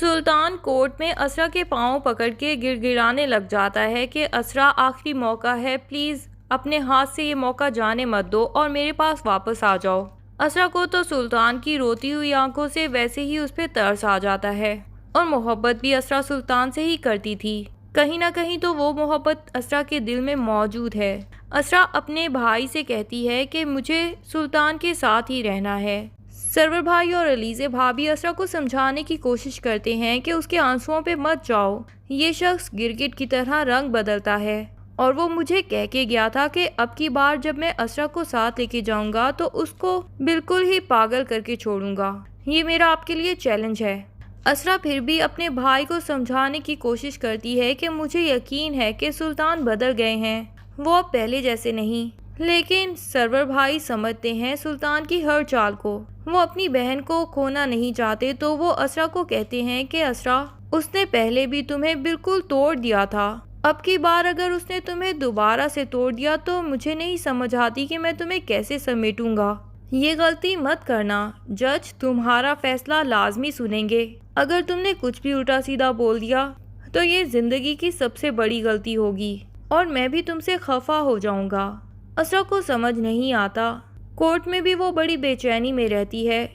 سلطان court میں اسرا کے پاؤں پکڑ کے گڑگڑانے لگ جاتا ہے کہ اسرا آخری موقع ہے، پلیز اپنے ہاتھ سے یہ موقع جانے مت دو اور میرے پاس واپس آ جاؤ۔ اسرا کو تو سلطان کی روتی ہوئی آنکھوں سے ویسے ہی اس پہ ترس آ جاتا ہے، اور محبت بھی اسرا سلطان سے ہی کرتی تھی۔ کہیں نہ کہیں تو وہ محبت اسرا کے دل میں موجود ہے۔ اسرا اپنے بھائی سے کہتی ہے کہ مجھے سلطان کے ساتھ ہی رہنا ہے۔ سرور بھائی اور علیزے بھابھی اسرا کو سمجھانے کی کوشش کرتے ہیں کہ اس کے آنسوؤں پہ مت جاؤ، یہ شخص گرگٹ کی طرح رنگ بدلتا ہے، اور وہ مجھے کہہ کے گیا تھا کہ اب کی بار جب میں اسرا کو ساتھ لے کے جاؤں گا تو اس کو بالکل ہی پاگل کر کے چھوڑوں گا، یہ میرا آپ کے لیے چیلنج ہے۔ اسرا پھر بھی اپنے بھائی کو سمجھانے کی کوشش کرتی ہے کہ مجھے یقین ہے کہ سلطان بدل گئے ہیں، وہ اب پہلے جیسے نہیں، لیکن سرور بھائی سمجھتے ہیں سلطان کی ہر چال کو، وہ اپنی بہن کو کھونا نہیں چاہتے، تو وہ اسرا کو کہتے ہیں کہ اسرا، اس نے پہلے بھی تمہیں بالکل توڑ دیا تھا، اب کی بار اگر اس نے تمہیں دوبارہ سے توڑ دیا تو مجھے نہیں سمجھ آتی کہ میں تمہیں کیسے سمیٹوں گا۔ یہ غلطی مت کرنا، جج تمہارا فیصلہ لازمی سنیں گے، اگر تم نے کچھ بھی الٹا سیدھا بول دیا تو یہ زندگی کی سب سے بڑی غلطی ہوگی، اور میں بھی تم سے خفا ہو جاؤں گا۔ اسرا کو سمجھ نہیں آتا، کورٹ میں بھی وہ بڑی بے چینی میں رہتی ہے۔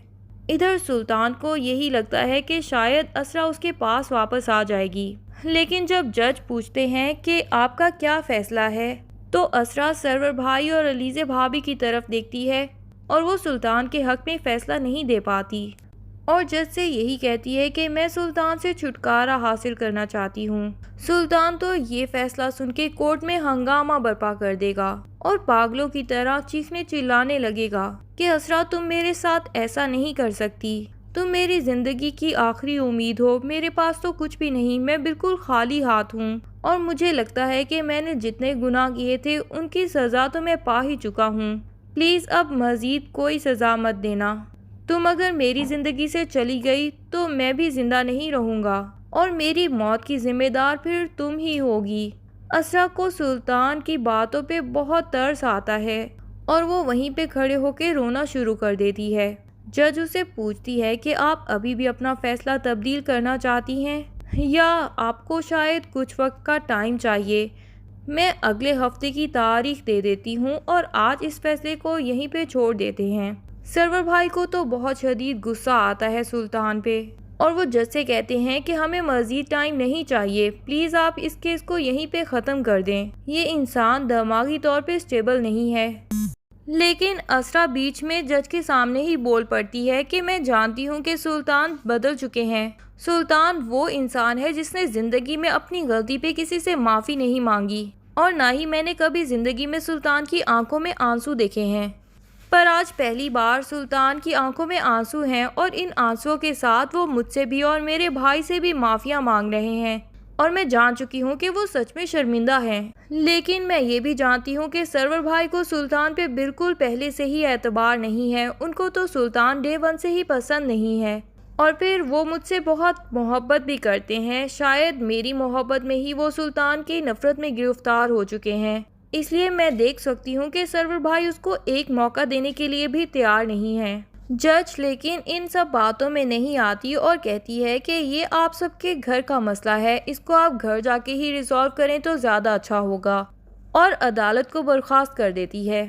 ادھر سلطان کو یہی لگتا ہے کہ شاید اسرا اس کے پاس واپس آ جائے گی، لیکن جب جج پوچھتے ہیں کہ آپ کا کیا فیصلہ ہے تو اسرا سرور بھائی اور علیزے بھابھی کی طرف دیکھتی ہے، اور وہ سلطان کے حق میں فیصلہ نہیں دے پاتی، اور جج سے یہی کہتی ہے کہ میں سلطان سے چھٹکارا حاصل کرنا چاہتی ہوں۔ سلطان تو یہ فیصلہ سن کے کورٹ میں ہنگامہ برپا کر دے گا اور پاگلوں کی طرح چیخنے چلانے لگے گا کہ اسرا تم میرے ساتھ ایسا نہیں کر سکتی، تم میری زندگی کی آخری امید ہو، میرے پاس تو کچھ بھی نہیں، میں بالکل خالی ہاتھ ہوں، اور مجھے لگتا ہے کہ میں نے جتنے گناہ کیے تھے ان کی سزا تو میں پا ہی چکا ہوں، پلیز اب مزید کوئی سزا مت دینا، تم اگر میری زندگی سے چلی گئی تو میں بھی زندہ نہیں رہوں گا، اور میری موت کی ذمہ دار پھر تم ہی ہوگی۔ اسرا کو سلطان کی باتوں پہ بہت ترس آتا ہے، اور وہ وہیں پہ کھڑے ہو کے رونا شروع کر دیتی ہے۔ جج اسے پوچھتی ہے کہ آپ ابھی بھی اپنا فیصلہ تبدیل کرنا چاہتی ہیں، یا آپ کو شاید کچھ وقت کا ٹائم چاہیے؟ میں اگلے ہفتے کی تاریخ دے دیتی ہوں اور آج اس فیصلے کو یہیں پہ چھوڑ دیتے ہیں۔ سرور بھائی کو تو بہت شدید غصہ آتا ہے سلطان پہ، اور وہ جج سے کہتے ہیں کہ ہمیں مزید ٹائم نہیں چاہیے، پلیز آپ اس کیس کو یہیں پہ ختم کر دیں، یہ انسان دماغی طور پہ اسٹیبل نہیں ہے۔ لیکن اسرا بیچ میں جج کے سامنے ہی بول پڑتی ہے کہ میں جانتی ہوں کہ سلطان بدل چکے ہیں، سلطان وہ انسان ہے جس نے زندگی میں اپنی غلطی پہ کسی سے معافی نہیں مانگی، اور نہ ہی میں نے کبھی زندگی میں سلطان کی آنکھوں میں آنسو دیکھے ہیں، پر آج پہلی بار سلطان کی آنکھوں میں آنسو ہیں، اور ان آنسوؤں کے ساتھ وہ مجھ سے بھی اور میرے بھائی سے بھی معافیاں مانگ رہے ہیں، اور میں جان چکی ہوں کہ وہ سچ میں شرمندہ ہیں، لیکن میں یہ بھی جانتی ہوں کہ سرور بھائی کو سلطان پہ بالکل پہلے سے ہی اعتبار نہیں ہے، ان کو تو سلطان ڈے ون سے ہی پسند نہیں ہے، اور پھر وہ مجھ سے بہت محبت بھی کرتے ہیں، شاید میری محبت میں ہی وہ سلطان کی نفرت میں گرفتار ہو چکے ہیں، اس لیے میں دیکھ سکتی ہوں کہ سرور بھائی اس کو ایک موقع دینے کے لیے بھی تیار نہیں ہے۔ جج لیکن ان سب باتوں میں نہیں آتی اور کہتی ہے کہ یہ آپ سب کے گھر کا مسئلہ ہے، اس کو آپ گھر جا کے ہی ریزالو کریں تو زیادہ اچھا ہوگا، اور عدالت کو برخاست کر دیتی ہے۔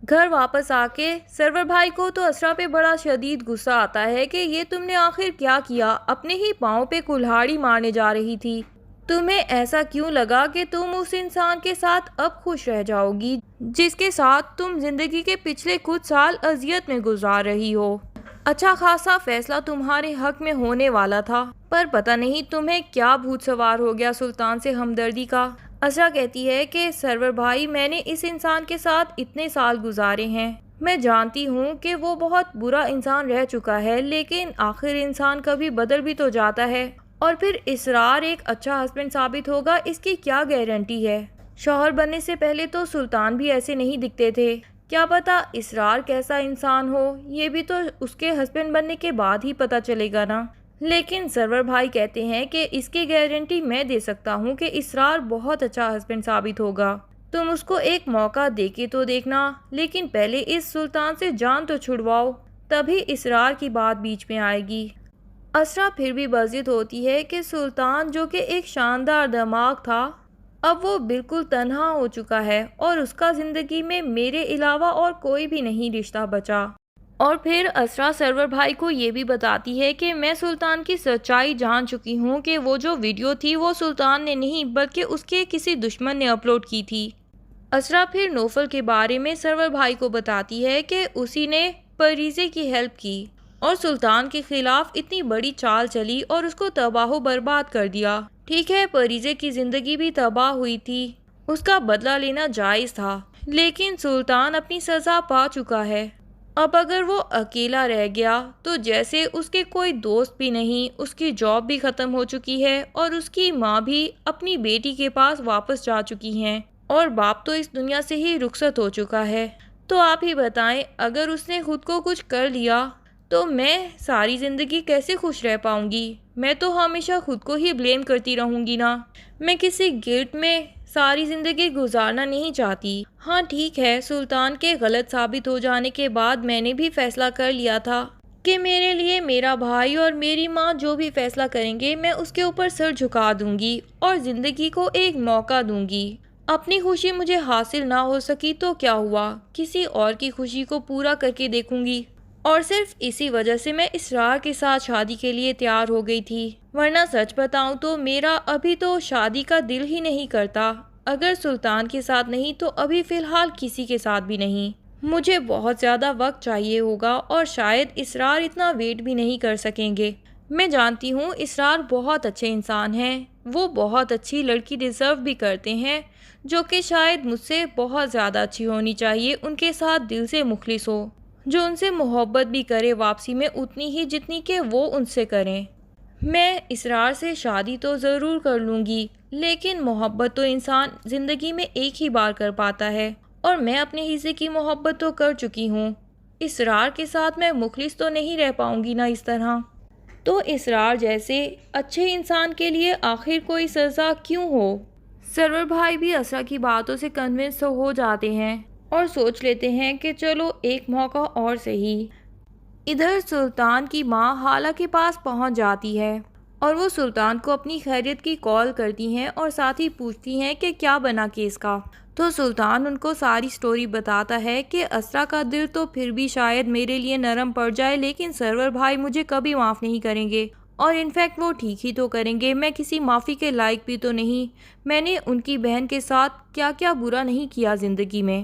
گھر واپس آ کے سرور بھائی کو تو اسرا پہ بڑا شدید غصہ آتا ہے کہ یہ تم نے آخر کیا کیا، اپنے ہی پاؤں پہ کلہاڑی مارنے جا رہی تھی، تمہیں ایسا کیوں لگا کہ تم اس انسان کے ساتھ اب خوش رہ جاؤ گی جس کے ساتھ تم زندگی کے پچھلے کچھ سال اذیت میں گزار رہی ہو؟ اچھا خاصا فیصلہ تمہارے حق میں ہونے والا تھا، پر پتہ نہیں تمہیں کیا بھوت سوار ہو گیا سلطان سے ہمدردی کا۔ اسرا کہتی ہے کہ سرور بھائی، میں نے اس انسان کے ساتھ اتنے سال گزارے ہیں، میں جانتی ہوں کہ وہ بہت برا انسان رہ چکا ہے، لیکن آخر انسان کبھی بدل بھی تو جاتا ہے، اور پھر اسرار ایک اچھا ہسبینڈ ثابت ہوگا، اس کی کیا گارنٹی ہے؟ شوہر بننے سے پہلے تو سلطان بھی ایسے نہیں دکھتے تھے، کیا پتا اسرار کیسا انسان ہو، یہ بھی تو اس کے ہسبینڈ بننے کے بعد ہی پتا چلے گا نا۔ لیکن سرور بھائی کہتے ہیں کہ اس کی گارنٹی میں دے سکتا ہوں کہ اسرار بہت اچھا ہسبینڈ ثابت ہوگا، تم اس کو ایک موقع دے کے تو دیکھنا، لیکن پہلے اس سلطان سے جان تو چھڑواؤ، تبھی اسرار کی بات بیچ میں آئے گی۔ اسرا پھر بھی بضد ہوتی ہے کہ سلطان جو کہ ایک شاندار دماغ تھا اب وہ بالکل تنہا ہو چکا ہے اور اس کا زندگی میں میرے علاوہ اور کوئی بھی نہیں رشتہ بچا۔ اور پھر اسرا سرور بھائی کو یہ بھی بتاتی ہے کہ میں سلطان کی سچائی جان چکی ہوں کہ وہ جو ویڈیو تھی وہ سلطان نے نہیں بلکہ اس کے کسی دشمن نے اپلوڈ کی تھی۔ اسرا پھر نوفل کے بارے میں سرور بھائی کو بتاتی ہے کہ اسی نے پریزے کی ہیلپ کی اور سلطان کے خلاف اتنی بڑی چال چلی اور اس کو تباہ و برباد کر دیا۔ ٹھیک ہے، پریزے کی زندگی بھی تباہ ہوئی تھی، اس کا بدلہ لینا جائز تھا، لیکن سلطان اپنی سزا پا چکا ہے۔ اب اگر وہ اکیلا رہ گیا تو جیسے اس کے کوئی دوست بھی نہیں، اس کی جاب بھی ختم ہو چکی ہے اور اس کی ماں بھی اپنی بیٹی کے پاس واپس جا چکی ہیں اور باپ تو اس دنیا سے ہی رخصت ہو چکا ہے۔ تو آپ ہی بتائیں، اگر اس نے خود کو کچھ کر لیا تو میں ساری زندگی کیسے خوش رہ پاؤں گی؟ میں تو ہمیشہ خود کو ہی بلیم کرتی رہوں گی نا۔ میں کسی گلٹ میں ساری زندگی گزارنا نہیں چاہتی۔ ہاں ٹھیک ہے، سلطان کے غلط ثابت ہو جانے کے بعد میں نے بھی فیصلہ کر لیا تھا کہ میرے لیے میرا بھائی اور میری ماں جو بھی فیصلہ کریں گے میں اس کے اوپر سر جھکا دوں گی اور زندگی کو ایک موقع دوں گی۔ اپنی خوشی مجھے حاصل نہ ہو سکی تو کیا ہوا، کسی اور کی خوشی کو پورا کر کے دیکھوں گی۔ اور صرف اسی وجہ سے میں اسرار کے ساتھ شادی کے لیے تیار ہو گئی تھی، ورنہ سچ بتاؤں تو میرا ابھی تو شادی کا دل ہی نہیں کرتا۔ اگر سلطان کے ساتھ نہیں تو ابھی فی الحال کسی کے ساتھ بھی نہیں۔ مجھے بہت زیادہ وقت چاہیے ہوگا اور شاید اسرار اتنا ویٹ بھی نہیں کر سکیں گے۔ میں جانتی ہوں اسرار بہت اچھے انسان ہیں، وہ بہت اچھی لڑکی ڈیزرو بھی کرتے ہیں جو کہ شاید مجھ سے بہت زیادہ اچھی ہونی چاہیے، ان کے ساتھ دل سے مخلص ہو، جو ان سے محبت بھی کرے واپسی میں اتنی ہی جتنی کہ وہ ان سے کریں۔ میں اسرار سے شادی تو ضرور کر لوں گی، لیکن محبت تو انسان زندگی میں ایک ہی بار کر پاتا ہے اور میں اپنے حصے کی محبت تو کر چکی ہوں۔ اسرار کے ساتھ میں مخلص تو نہیں رہ پاؤں گی نا اس طرح۔ تو اسرار جیسے اچھے انسان کے لیے آخر کوئی سزا کیوں ہو؟ سرور بھائی بھی اسرا کی باتوں سے کنونس ہو جاتے ہیں اور سوچ لیتے ہیں کہ چلو ایک موقع اور صحیح۔ ادھر سلطان کی ماں حالہ کے پاس پہنچ جاتی ہے اور وہ سلطان کو اپنی خیریت کی کال کرتی ہیں اور ساتھ ہی پوچھتی ہیں کہ کیا بنا کیس کا۔ تو سلطان ان کو ساری سٹوری بتاتا ہے کہ اسرا کا دل تو پھر بھی شاید میرے لیے نرم پڑ جائے، لیکن سرور بھائی مجھے کبھی معاف نہیں کریں گے اور انفیکٹ وہ ٹھیک ہی تو کریں گے، میں کسی معافی کے لائق بھی تو نہیں، میں نے ان کی بہن کے ساتھ کیا کیا برا نہیں کیا زندگی میں۔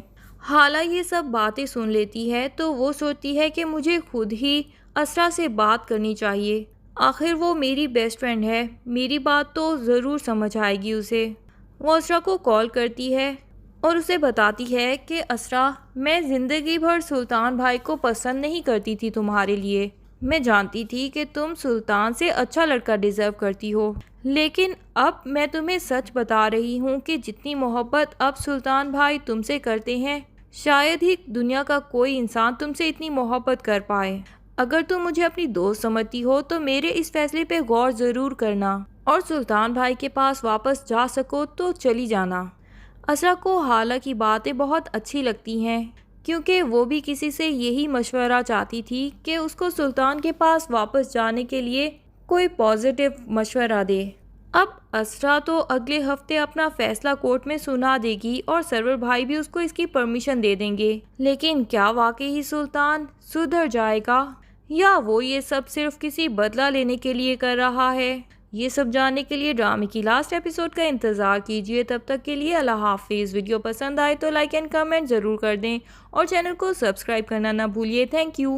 حالہ یہ سب باتیں سن لیتی ہے تو وہ سوچتی ہے کہ مجھے خود ہی اسرا سے بات کرنی چاہیے، آخر وہ میری بیسٹ فرینڈ ہے، میری بات تو ضرور سمجھ آئے گی اسے۔ وہ اسرا کو کال کرتی ہے اور اسے بتاتی ہے کہ اسرا، میں زندگی بھر سلطان بھائی کو پسند نہیں کرتی تھی تمہارے لیے، میں جانتی تھی کہ تم سلطان سے اچھا لڑکا ڈیزرو کرتی ہو، لیکن اب میں تمہیں سچ بتا رہی ہوں کہ جتنی محبت اب سلطان بھائی تم سے کرتے ہیں شاید ہی دنیا کا کوئی انسان تم سے اتنی محبت کر پائے۔ اگر تم مجھے اپنی دوست سمجھتی ہو تو میرے اس فیصلے پہ غور ضرور کرنا اور سلطان بھائی کے پاس واپس جا سکو تو چلی جانا۔ اسرا کو حالہ کی باتیں بہت اچھی لگتی ہیں کیونکہ وہ بھی کسی سے یہی مشورہ چاہتی تھی کہ اس کو سلطان کے پاس واپس جانے کے لیے کوئی پازیٹیو مشورہ دے۔ اب اسرا تو اگلے ہفتے اپنا فیصلہ کورٹ میں سنا دے گی اور سرور بھائی بھی اس کو اس کی پرمیشن دے دیں گے، لیکن کیا واقعی ہی سلطان سدھر جائے گا یا وہ یہ سب صرف کسی بدلہ لینے کے لیے کر رہا ہے؟ یہ سب جاننے کے لیے ڈرامے کی لاسٹ ایپیسوڈ کا انتظار کیجیے۔ تب تک کے لیے اللہ حافظ۔ ویڈیو پسند آئے تو لائک اینڈ کمنٹ ضرور کر دیں اور چینل کو سبسکرائب کرنا نہ بھولیے۔ Thank you.